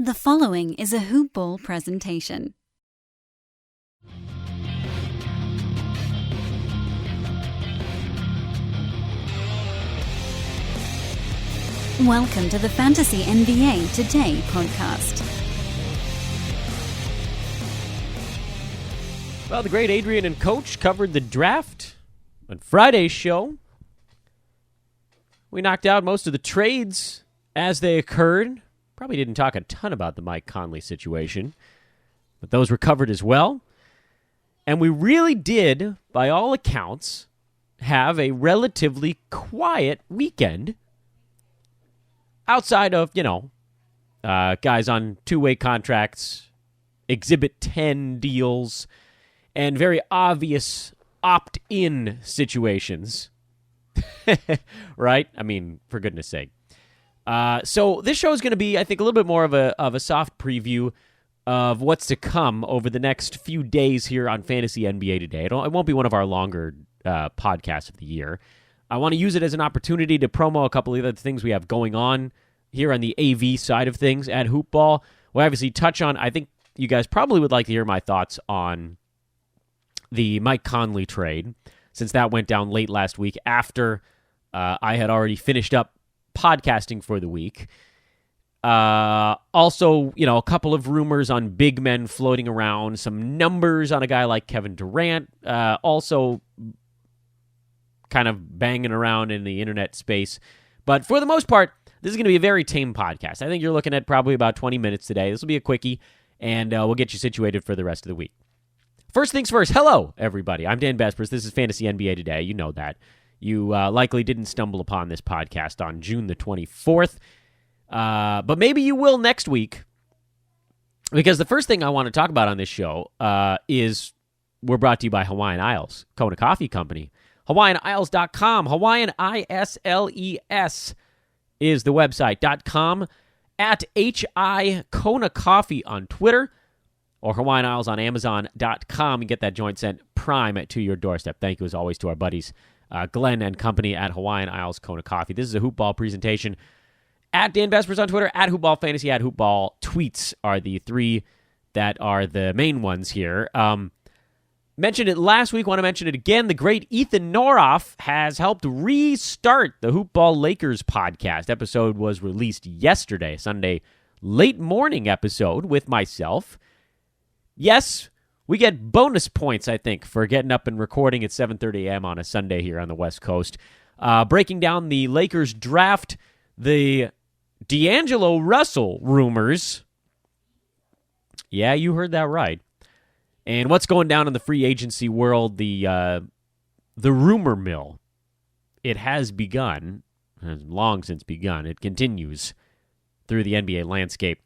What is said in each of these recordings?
The following is a Hoop Ball presentation. Welcome to the Fantasy NBA Today podcast. Well, the great Adrian and Coach covered the draft on Friday's show. We knocked out most of the trades as they occurred. Probably didn't talk a ton about the Mike Conley situation, but those were covered as well. And we really did, by all accounts, have a relatively quiet weekend outside of, guys on two-way contracts, Exhibit 10 deals, and very obvious opt-in situations. Right? I mean, for goodness sake. So this show is going to be, I think, a little bit more of a soft preview of what's to come over the next few days here on Fantasy NBA Today. It won't be one of our longer podcasts of the year. I want to use it as an opportunity to promo a couple of other things we have going on here on the AV side of things at Hoop Ball. We'll obviously touch on, I think you guys probably would like to hear my thoughts on the Mike Conley trade, since that went down late last week after I had already finished up podcasting for the week. Also, a couple of rumors on big men floating around, some numbers on a guy like Kevin Durant, also kind of banging around in the internet space. But for the most part, this is going to be a very tame podcast. I think you're looking at probably about 20 minutes today. This will be a quickie, and we'll get you situated for the rest of the week. First things first, hello, everybody. I'm Dan Besbris. This is Fantasy NBA Today. You know that. You likely didn't stumble upon this podcast on June the 24th, but maybe you will next week, because the first thing I want to talk about on this show is we're brought to you by Hawaiian Isles, Kona Coffee Company. HawaiianIsles.com, Hawaiian ISLES is the website, .com, at HI Kona Coffee on Twitter, or Hawaiian Isles on Amazon.com, and get that joint sent prime to your doorstep. Thank you, as always, to our buddies Glenn and company at Hawaiian Isles Kona Coffee. This is a Hoop Ball presentation. At Dan Besbris on Twitter, at Hoop Ball Fantasy, at Hoop Ball Tweets are the three that are the main ones here. Mentioned it last week, want to mention it again. The great Ethan Noroff has helped restart the Hoop Ball Lakers podcast. Episode was released yesterday, Sunday, late morning episode with myself. Yes, we get bonus points, I think, for getting up and recording at 7:30 a.m. on a Sunday here on the West Coast. Breaking down the Lakers draft, the D'Angelo Russell rumors. Yeah, you heard that right. And what's going down in the free agency world, the rumor mill. It has begun, has long since begun. It continues through the NBA landscape.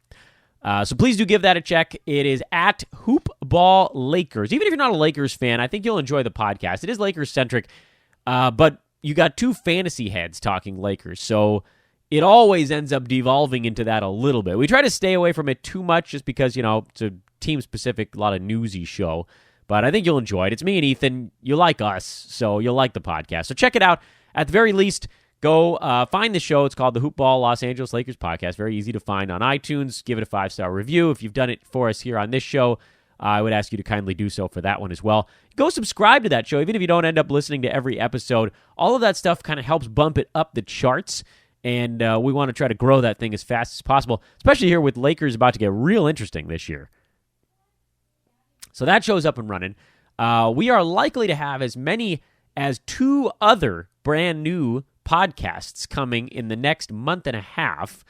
So please do give that a check. It is at Hoop Ball Lakers. Even if you're not a Lakers fan, I think you'll enjoy the podcast. It is Lakers-centric, but you got two fantasy heads talking Lakers, so it always ends up devolving into that a little bit. We try to stay away from it too much just because, it's a team-specific, a lot of newsy show, but I think you'll enjoy it. It's me and Ethan. You like us, so you'll like the podcast. So check it out. At the very least, go find the show. It's called the Hoop Ball Los Angeles Lakers Podcast. Very easy to find on iTunes. Give it a 5-star review. If you've done it for us here on this show, I would ask you to kindly do so for that one as well. Go subscribe to that show, even if you don't end up listening to every episode. All of that stuff kind of helps bump it up the charts, and we want to try to grow that thing as fast as possible, especially here with Lakers about to get real interesting this year. So that show's up and running. We are likely to have as many as 2 other brand new podcasts coming in the next month and a half.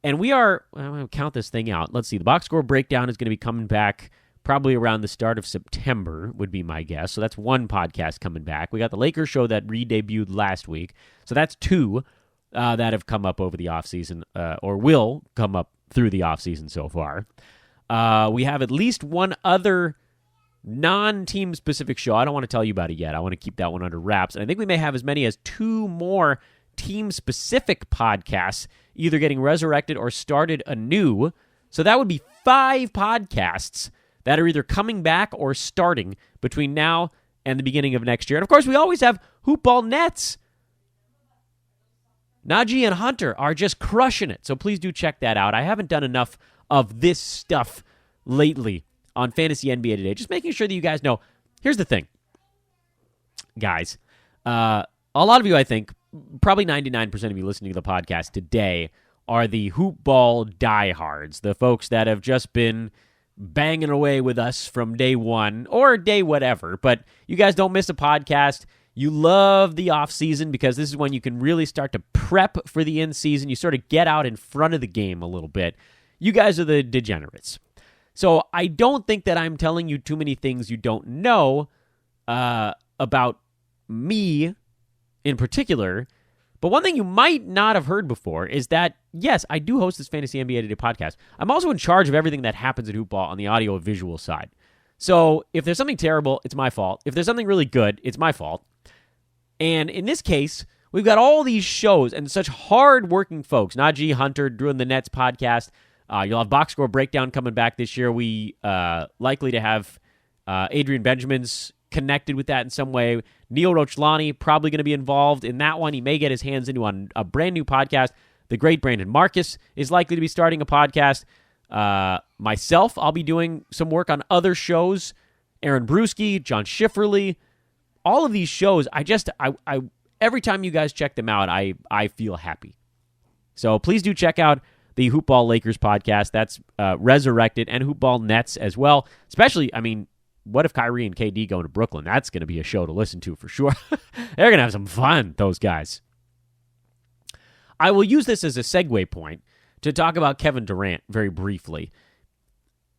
And we are, I'm going to count this thing out. Let's see. The box score breakdown is going to be coming back probably around the start of September, would be my guess. So that's one podcast coming back. We got the Lakers show that re-debuted last week. So that's 2 that have come up over the offseason, or will come up through the offseason so far. We have at least one other non-team specific show. I don't want to tell you about it yet. I want to keep that one under wraps. And I think we may have as many as 2 more team specific podcasts either getting resurrected or started anew. So that would be 5 podcasts that are either coming back or starting between now and the beginning of next year. And of course, we always have Hoop Ball Nets. Najee and Hunter are just crushing it. So please do check that out. I haven't done enough of this stuff lately on Fantasy NBA Today. Just making sure that you guys know. Here's the thing, guys. A lot of you, I think, probably 99% of you listening to the podcast today are the hoop ball diehards, the folks that have just been banging away with us from day one or day whatever. But you guys don't miss a podcast. You love the off season because this is when you can really start to prep for the in season. You sort of get out in front of the game a little bit. You guys are the degenerates. So I don't think that I'm telling you too many things you don't know about me in particular. But one thing you might not have heard before is that, yes, I do host this Fantasy NBA Today podcast. I'm also in charge of everything that happens at Hoopball on the audio-visual side. So if there's something terrible, it's my fault. If there's something really good, it's my fault. And in this case, we've got all these shows and such hard-working folks. Najee Hunter doing the Nets podcast. You'll have Box Score Breakdown coming back this year. We likely to have Adrian Benjamin's connected with that in some way. Neil Rochlani probably going to be involved in that one. He may get his hands into on a brand new podcast. The great Brandon Marcus is likely to be starting a podcast. Myself, I'll be doing some work on other shows. Aaron Brewski, John Schifferly, all of these shows. I every time you guys check them out, I feel happy. So please do check out the Hoopball Lakers podcast. That's resurrected, and Hoopball Nets as well. Especially, I mean, what if Kyrie and KD go to Brooklyn? That's going to be a show to listen to for sure. They're going to have some fun, those guys. I will use this as a segue point to talk about Kevin Durant very briefly.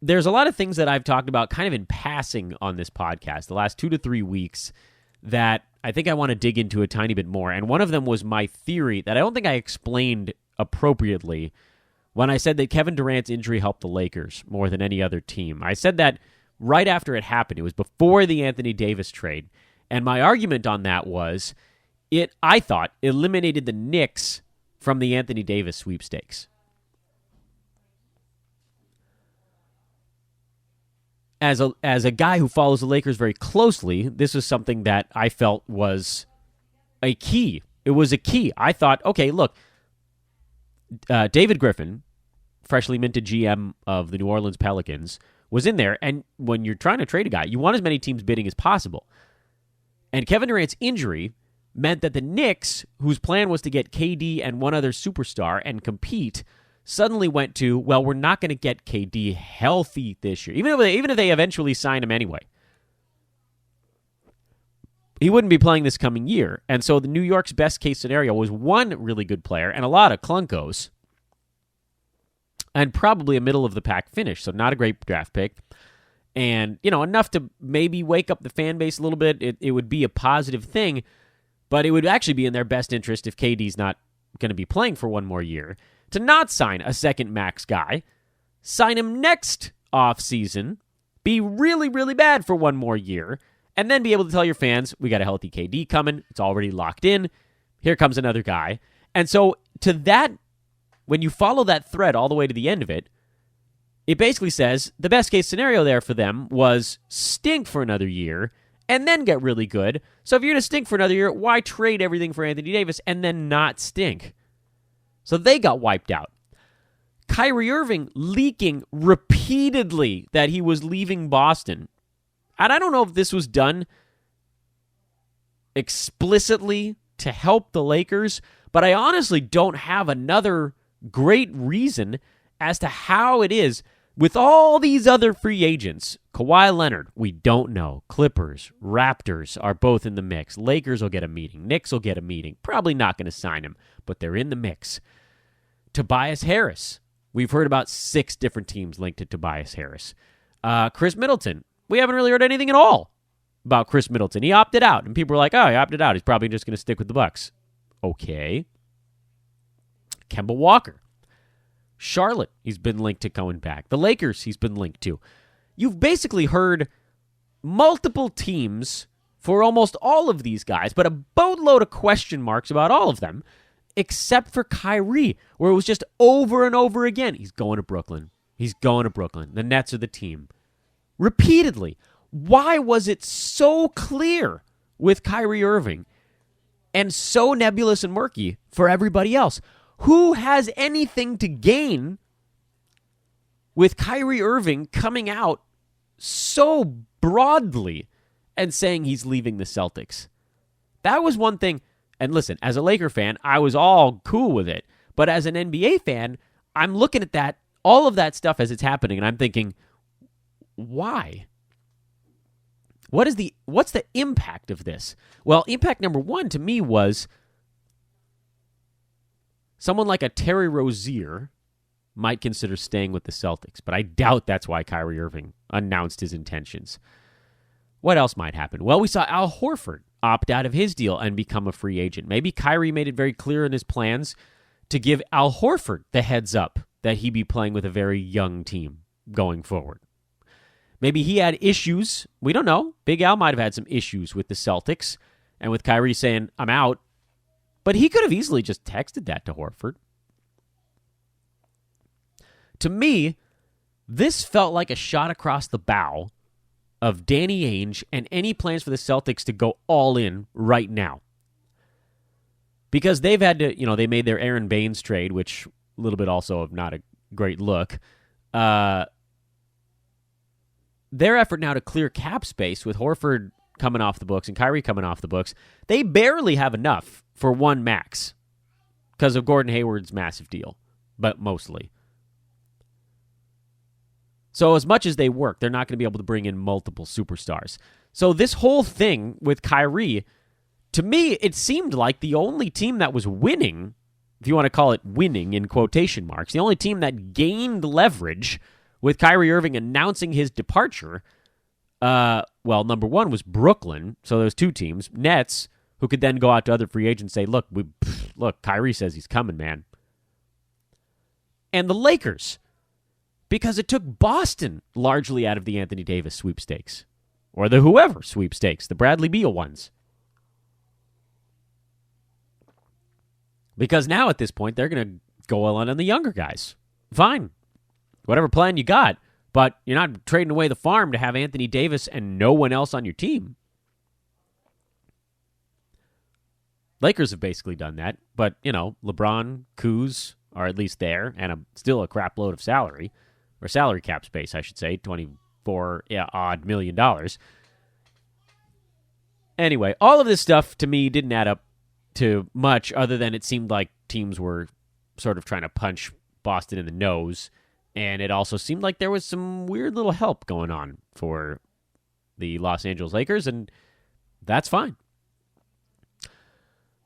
There's a lot of things that I've talked about kind of in passing on this podcast the last 2 to 3 weeks that I think I want to dig into a tiny bit more. And one of them was my theory that I don't think I explained appropriately when I said that Kevin Durant's injury helped the Lakers more than any other team. I said that right after it happened. It was before the Anthony Davis trade. And my argument on that was I thought, eliminated the Knicks from the Anthony Davis sweepstakes. As a guy who follows the Lakers very closely, this was something that I felt was a key. It was a key. I thought, okay, look, David Griffin, freshly minted GM of the New Orleans Pelicans, was in there, and when you're trying to trade a guy, you want as many teams bidding as possible. And Kevin Durant's injury meant that the Knicks, whose plan was to get KD and one other superstar and compete, suddenly went to, well, we're not going to get KD healthy this year. Even if they eventually sign him anyway. He wouldn't be playing this coming year. And so the New York's best case scenario was one really good player and a lot of clunkos. And probably a middle-of-the-pack finish, so not a great draft pick. And, enough to maybe wake up the fan base a little bit. It would be a positive thing, but it would actually be in their best interest if KD's not going to be playing for one more year, to not sign a second max guy, sign him next offseason, be really, really bad for one more year, and then be able to tell your fans, we got a healthy KD coming, it's already locked in, here comes another guy. And so to that, when you follow that thread all the way to the end of it, it basically says the best case scenario there for them was stink for another year and then get really good. So if you're going to stink for another year, why trade everything for Anthony Davis and then not stink? So they got wiped out. Kyrie Irving leaking repeatedly that he was leaving Boston. And I don't know if this was done explicitly to help the Lakers, but I honestly don't have another great reason as to how it is with all these other free agents. Kawhi Leonard, we don't know. Clippers, Raptors are both in the mix. Lakers will get a meeting. Knicks will get a meeting. Probably not going to sign him, but they're in the mix. Tobias Harris. We've heard about 6 different teams linked to Tobias Harris. Chris Middleton. We haven't really heard anything at all about Chris Middleton. He opted out, and people were like, oh, he opted out. He's probably just going to stick with the Bucks. Okay. Kemba Walker. Charlotte, he's been linked to going back. The Lakers, he's been linked to. You've basically heard multiple teams for almost all of these guys, but a boatload of question marks about all of them, except for Kyrie, where it was just over and over again. He's going to Brooklyn. He's going to Brooklyn. The Nets are the team. Repeatedly. Why was it so clear with Kyrie Irving and so nebulous and murky for everybody else? Who has anything to gain with Kyrie Irving coming out so broadly and saying he's leaving the Celtics. That was one thing. And listen, as a Laker fan, I was all cool with it. But as an NBA fan, I'm looking at that, all of that stuff as it's happening, and I'm thinking, why? What's the impact of this? Well, impact number one to me was someone like a Terry Rozier might consider staying with the Celtics, but I doubt that's why Kyrie Irving announced his intentions. What else might happen? Well, we saw Al Horford opt out of his deal and become a free agent. Maybe Kyrie made it very clear in his plans to give Al Horford the heads up that he'd be playing with a very young team going forward. Maybe he had issues. We don't know. Big Al might have had some issues with the Celtics and with Kyrie saying, I'm out. But he could have easily just texted that to Horford. To me, this felt like a shot across the bow of Danny Ainge and any plans for the Celtics to go all in right now. Because they've had to, they made their Aaron Baines trade, which a little bit also of not a great look. Their effort now to clear cap space with Horford coming off the books and Kyrie coming off the books, they barely have enough for one max because of Gordon Hayward's massive deal, but mostly. So as much as they work, they're not going to be able to bring in multiple superstars. So this whole thing with Kyrie, to me, it seemed like the only team that was winning, if you want to call it winning in quotation marks, the only team that gained leverage with Kyrie Irving announcing his departure, number one was Brooklyn. So those two teams, Nets, who could then go out to other free agents and say, look, Kyrie says he's coming, man. And the Lakers, because it took Boston largely out of the Anthony Davis sweepstakes, or the whoever sweepstakes, the Bradley Beal ones. Because now at this point, they're going to go all in on the younger guys. Fine. Whatever plan you got, but you're not trading away the farm to have Anthony Davis and no one else on your team. Lakers have basically done that, but, LeBron, Kuz are at least there, and still a crap load of salary, or salary cap space, I should say, $24 million. Anyway, all of this stuff, to me, didn't add up to much, other than it seemed like teams were sort of trying to punch Boston in the nose, and it also seemed like there was some weird little help going on for the Los Angeles Lakers, and that's fine.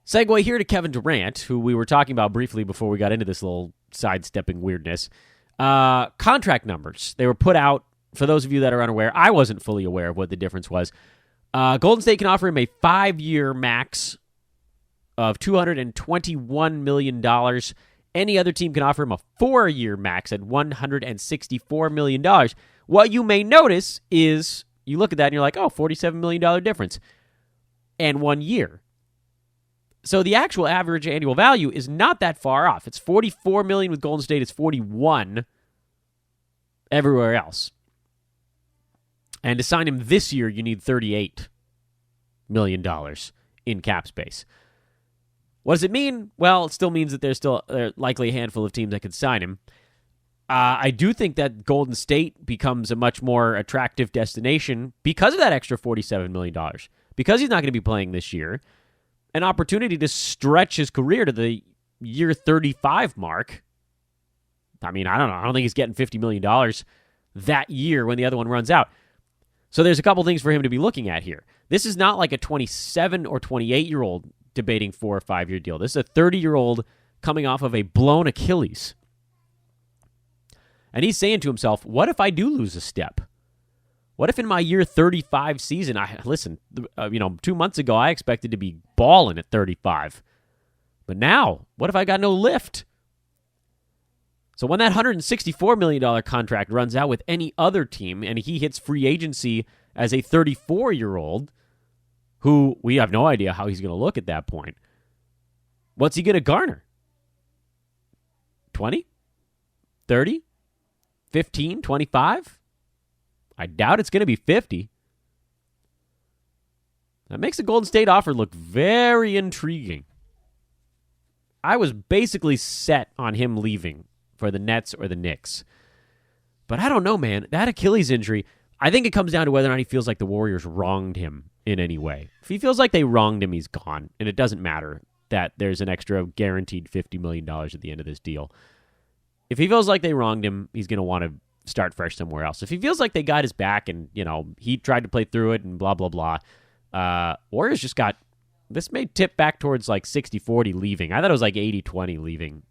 Segue here to Kevin Durant, who we were talking about briefly before we got into this little sidestepping weirdness. Contract numbers. They were put out, for those of you that are unaware. I wasn't fully aware of what the difference was. Golden State can offer him a 5-year max of $221 million. Any other team can offer him a 4-year max at $164 million. What you may notice is you look at that and you're like, oh, $47 million difference. And 1 year. So the actual average annual value is not that far off. It's $44 million with Golden State. It's $41 everywhere else. And to sign him this year, you need $38 million in cap space. What does it mean? Well, it still means that there's still likely a handful of teams that could sign him. I do think that Golden State becomes a much more attractive destination because of that extra $47 million. Because he's not going to be playing this year. An opportunity to stretch his career to the year 35 mark. I mean, I don't know. I don't think he's getting $50 million that year when the other one runs out. So there's a couple things for him to be looking at here. This is not like a 27 or 28-year-old debating 4 or 5 year deal. This is a 30-year-old coming off of a blown Achilles. And he's saying to himself, what if I do lose a step? What if in my year 35 season, 2 months ago, I expected to be balling at 35. But now, what if I got no lift? So when that $164 million contract runs out with any other team and he hits free agency as a 34-year-old, who we have no idea how he's going to look at that point, what's he going to garner? 20? 30? 15? 25? I doubt it's going to be 50. That makes the Golden State offer look very intriguing. I was basically set on him leaving for the Nets or the Knicks. But I don't know, man. That Achilles injury, I think it comes down to whether or not he feels like the Warriors wronged him in any way. If he feels like they wronged him, he's gone. And it doesn't matter that there's an extra guaranteed $50 million at the end of this deal. If he feels like they wronged him, he's going to want to start fresh somewhere else. If he feels like they got his back and, he tried to play through it and blah, blah, blah, Warriors just got, this may tip back towards like 60-40 leaving. I thought it was like 80-20 leaving.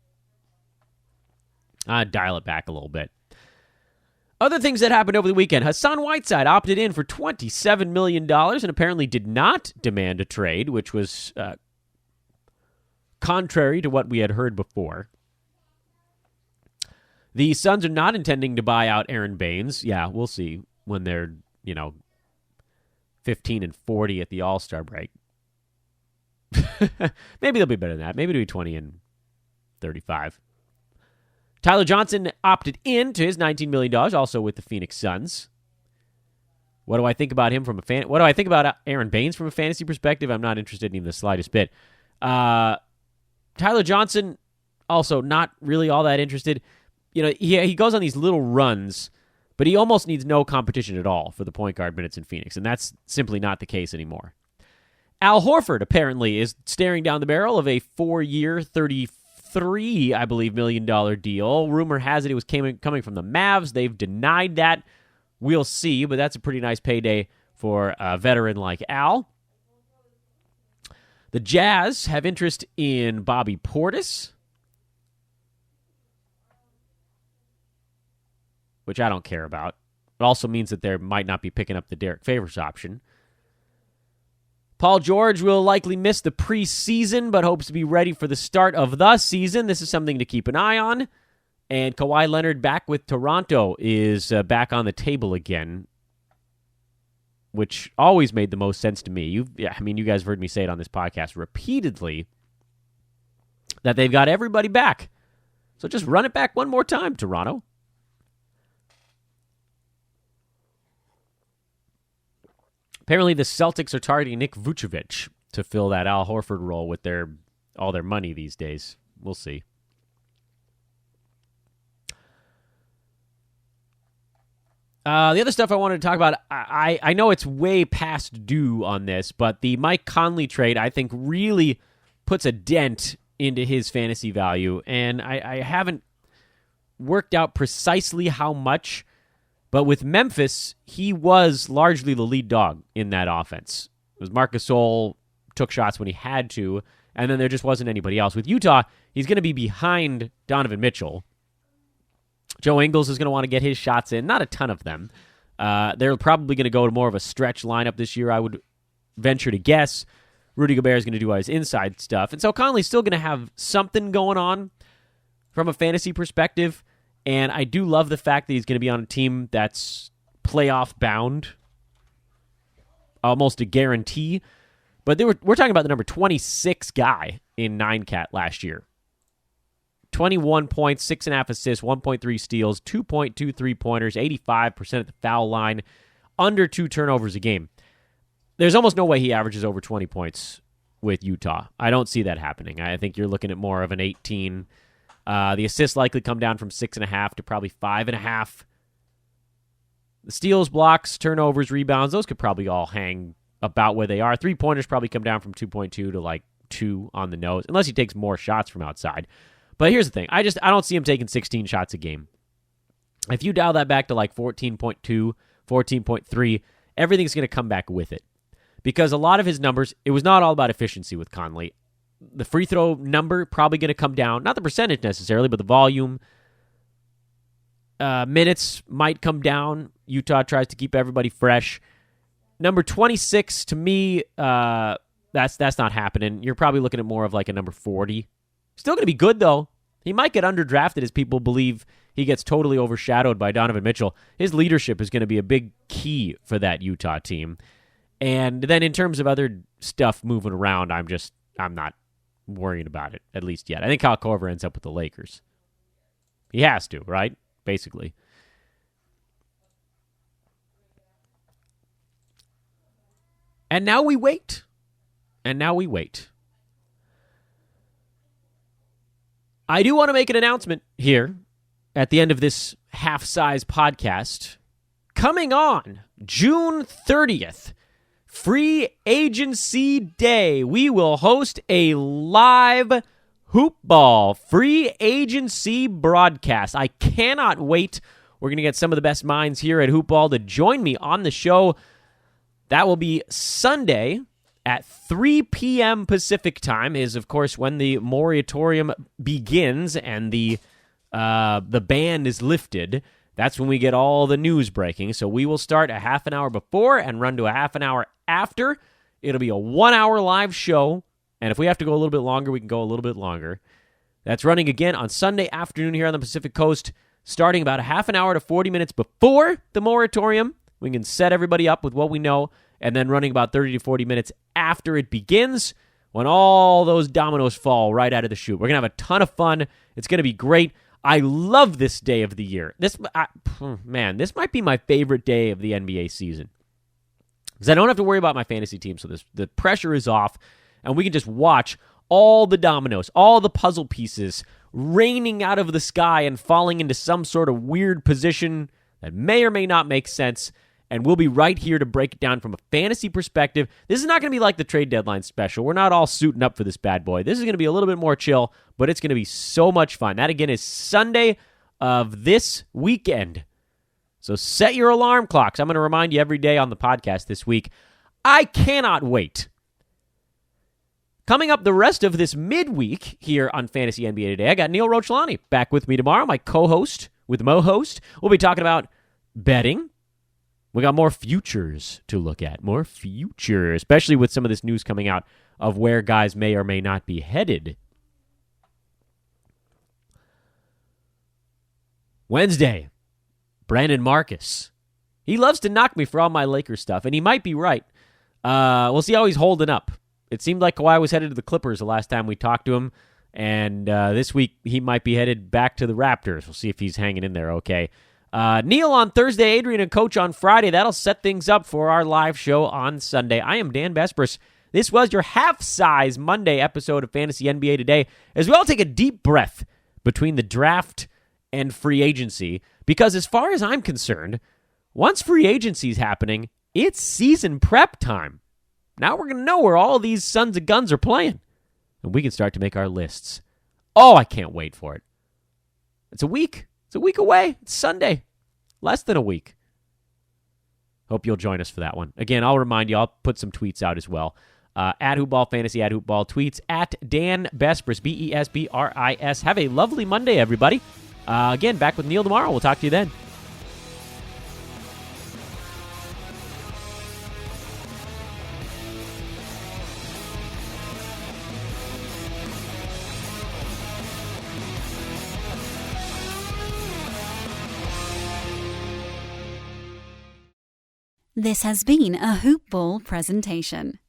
I'd dial it back a little bit. Other things that happened over the weekend. Hassan Whiteside opted in for $27 million and apparently did not demand a trade, which was contrary to what we had heard before. The Suns are not intending to buy out Aaron Baines. Yeah, we'll see when they're, 15-40 at the All-Star break. Maybe they'll be better than that. Maybe they'll be 20-35. Tyler Johnson opted in to his $19 million, also with the Phoenix Suns. What do I think about him from what do I think about Aaron Baines from a fantasy perspective? I'm not interested in the slightest bit. Tyler Johnson, also not really all that interested. He goes on these little runs, but he almost needs no competition at all for the point guard minutes in Phoenix, and that's simply not the case anymore. Al Horford apparently is staring down the barrel of a 4-year, $33 million deal. Rumor has it was coming from the Mavs. They've denied that. We'll see, but that's a pretty nice payday for a veteran like Al. The Jazz have interest in Bobby Portis, which I don't care about. It also means that they might not be picking up the Derek Favors option. Paul George will likely miss the preseason, but hopes to be ready for the start of the season. This is something to keep an eye on. And Kawhi Leonard back with Toronto is back on the table again, which always made the most sense to me. You guys have heard me say it on this podcast repeatedly, that they've got everybody back. So just run it back one more time, Toronto. Apparently, the Celtics are targeting Nick Vucevic to fill that Al Horford role with all their money these days. We'll see. The other stuff I wanted to talk about, I know it's way past due on this, but the Mike Conley trade, I think, really puts a dent into his fantasy value, and I haven't worked out precisely how much. But with Memphis, he was largely the lead dog in that offense. It was Marc Gasol took shots when he had to, and then there just wasn't anybody else. With Utah, he's going to be behind Donovan Mitchell. Joe Ingles is going to want to get his shots in. Not a ton of them. They're probably going to go to more of a stretch lineup this year, I would venture to guess. Rudy Gobert is going to do all his inside stuff. And so Conley's still going to have something going on from a fantasy perspective. And I do love the fact that he's going to be on a team that's playoff bound, almost a guarantee. But we're talking about the number 26 guy in 9-cat last year. 21 points, 6.5 assists, 1.3 steals, 2.2 3-pointers, 85% at the foul line, under 2 turnovers a game. There's almost no way he averages over 20 points with Utah. I don't see that happening. I think you're looking at more of an 18. The assists likely come down from 6.5 to probably 5.5. The steals, blocks, turnovers, rebounds, those could probably all hang about where they are. 3-pointers probably come down from 2.2 to like 2 on the nose, unless he takes more shots from outside. But here's the thing. I don't see him taking 16 shots a game. If you dial that back to like 14.2, 14.3, everything's going to come back with it. Because a lot of his numbers, it was not all about efficiency with Conley. The free throw number probably going to come down. Not the percentage necessarily, but the volume. Minutes might come down. Utah tries to keep everybody fresh. Number 26, to me, that's not happening. You're probably looking at more of like a number 40. Still going to be good, though. He might get underdrafted as people believe he gets totally overshadowed by Donovan Mitchell. His leadership is going to be a big key for that Utah team. And then in terms of other stuff moving around, I'm not worrying about it, at least yet. I think Kyle Korver ends up with the Lakers. He has to, right? Basically. And now we wait. I do want to make an announcement here. at the end of this half-size podcast, coming on June 30th, Free Agency Day, we will host a live Hoop Ball Free Agency broadcast. I cannot wait. We're going to get some of the best minds here at Hoop Ball to join me on the show. That will be Sunday at 3 p.m. Pacific time, is, of course, when the moratorium begins and the ban is lifted. That's when we get all the news breaking. So we will start a half an hour before and run to a half an hour after. It'll be a 1-hour live show. And if we have to go a little bit longer, we can go a little bit longer. That's running again on Sunday afternoon here on the Pacific Coast, starting about a half an hour to 40 minutes before the moratorium. We can set everybody up with what we know, and then running about 30 to 40 minutes after it begins, when all those dominoes fall right out of the chute. We're going to have a ton of fun. It's going to be great. I love this day of the year. This might be my favorite day of the NBA season, because I don't have to worry about my fantasy team, so the pressure is off, and we can just watch all the dominoes, all the puzzle pieces raining out of the sky and falling into some sort of weird position that may or may not make sense, and we'll be right here to break it down from a fantasy perspective. This is not going to be like the trade deadline special. We're not all suiting up for this bad boy. This is going to be a little bit more chill, but it's going to be so much fun. That, again, is Sunday of this weekend. So set your alarm clocks. I'm going to remind you every day on the podcast this week. I cannot wait. Coming up the rest of this midweek here on Fantasy NBA Today, I got Neil Rochlani back with me tomorrow, my co-host with Mo-host. We'll be talking about betting. We got more futures to look at, more future, especially with some of this news coming out of where guys may or may not be headed. Wednesday, Brandon Marcus. He loves to knock me for all my Lakers stuff, and he might be right. We'll see how he's holding up. It seemed like Kawhi was headed to the Clippers the last time we talked to him, and this week he might be headed back to the Raptors. We'll see if he's hanging in there okay. Neil on Thursday, Adrian and Coach on Friday. That'll set things up for our live show on Sunday. I am Dan Besbris. This was your half-size Monday episode of Fantasy NBA Today, as we all take a deep breath between the draft and free agency, because as far as I'm concerned, once free agency is happening, it's season prep time. Now we're going to know where all these sons of guns are playing, and we can start to make our lists. Oh, I can't wait for it. It's a week. It's a week away. It's Sunday. Less than a week. Hope you'll join us for that one. Again, I'll remind you, I'll put some tweets out as well. At Hoopball Fantasy, at Hoopball Tweets, at Dan Besbris, Besbris. Have a lovely Monday, everybody. Again, back with Neil tomorrow. We'll talk to you then. This has been a Hoop Ball presentation.